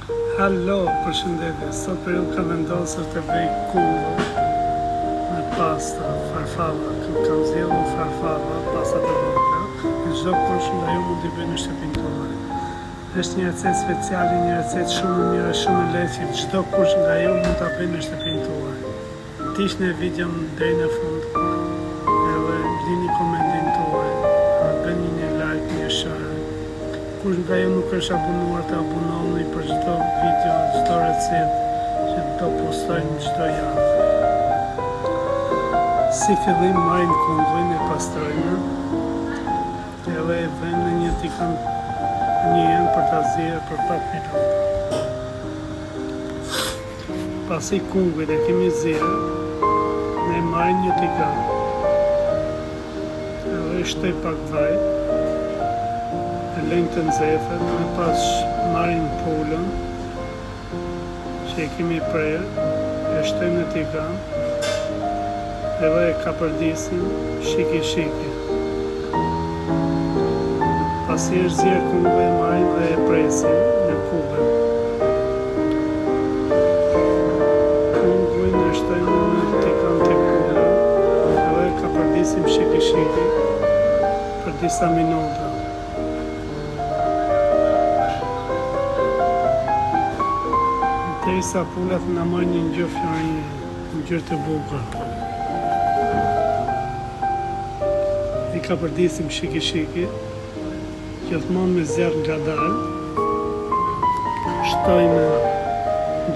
Hallo, përshëndetje. Sot për ju ka vendosur të bëj kumbo me pasta, farfalla. Kam zgjedhur farfalla, pasta të vogla. Çdo kush nga ju mund t'i bëjë në shtëpinë tuaj. Është një recetë speciale, një recetë shumë e mirë, shumë e lehtë që çdo kush nga ju mund ta bëjë në shtëpinë tuaj. Ndiqni videon deri në fund. Edhe lini komentin tuaj. Bëni një like, një share. Kush nga ju nuk është abonuar të abononi për çdo video, çdo recetë që do postojmë çdo javë. Si fillim marrim kungullin e pastrojmë, edhe e vëmë në një tikën për ta zjerë për pak minuta. Pasi kungullin e kemi zjerë, ne marrim një tikën, edhe shtoj pak vaj, e lejmë të nxehtë, më pas marrim pulën që e kemi prerë, e shtojmë në tigan, edhe e kapërdisim shiki. Pasi është zjerë kungull e marrim dhe e presim në kube. Kungullin e shtojmë në tigan të kube, edhe e kapërdisim shiki për disa minuta. Derisa pullat na marrin një ngjyrë fiorini, një ngjyrë të bukur. I kapërdisim shiki, gjithmonë me zjarr ngadalë. Shtojmë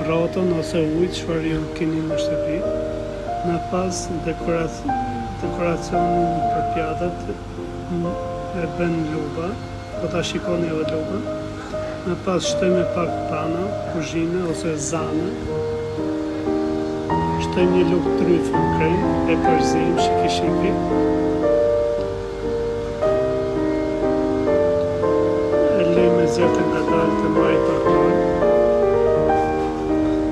brotën ose ujë, çfarë ju keni në shtëpi. Më pas dekoracionin për pjatat e bën lupa, po ta shikoni edhe lupën. Më pas shtojmë pak pana, kuzhine ose zane. Shtojmë një lukë tryfë në krem, e përzim shiki. E lejmë me zjarr të ngadalë të marrë pak.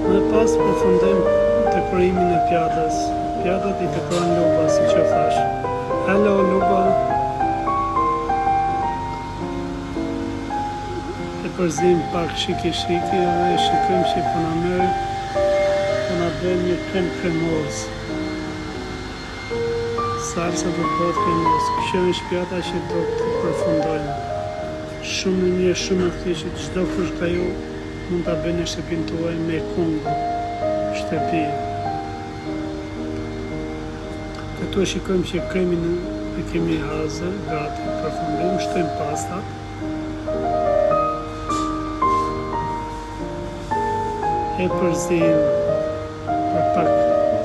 Më pas përfundojmë dekorimin e pjatës. Pjatat i dekoron lupa, si që thash. Hello lupa! Përzim pak shiki edhe shikojmë që po na bën një krem kremoz. Salsa do të bëhet kremoz. Kjo është pjata që do të përfundojmë. Shumë e mirë, shumë e thjeshtë, çdo kush nga ju mund ta bëjë në shtëpinë tuaj me kungull shtëpi. Këtu shikojmë që kremin e kemi hazër, gati, përfundojmë, shtojmë pastat. E përzim për pak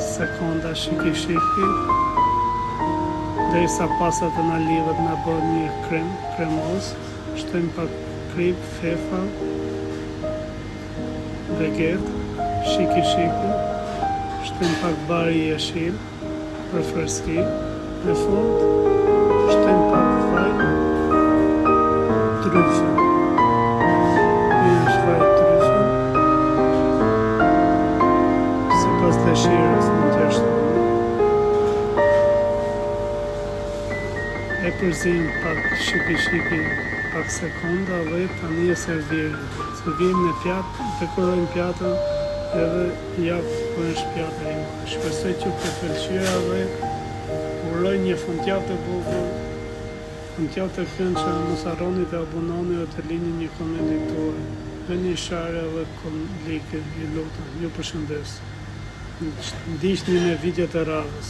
sekonda shiki derisa pastat të na lidhet, na bën një kremoz. Shtojmë pak krip, fefa, veget, shiki, shtojmë pak bari jeshil për freski. Në fund shtojmë pak vaj, tryfë. Dëshirës mund të shtojmë. E përzim pak shiki, pak sekonda dhe tani e servirim. Servirim në pjatë, dekorojmë pjatën edhe japë ku është pjata ime. Shpresoj që të pëlqyra dhe uroj një fundjavë të bukur, fundjavë të këndshme. Mos harroni të abononi dhe të lini një komentin tuaj. Bëni share dhe like, ju lutem. Ju përshëndes. Ndiqni me videot e radhës.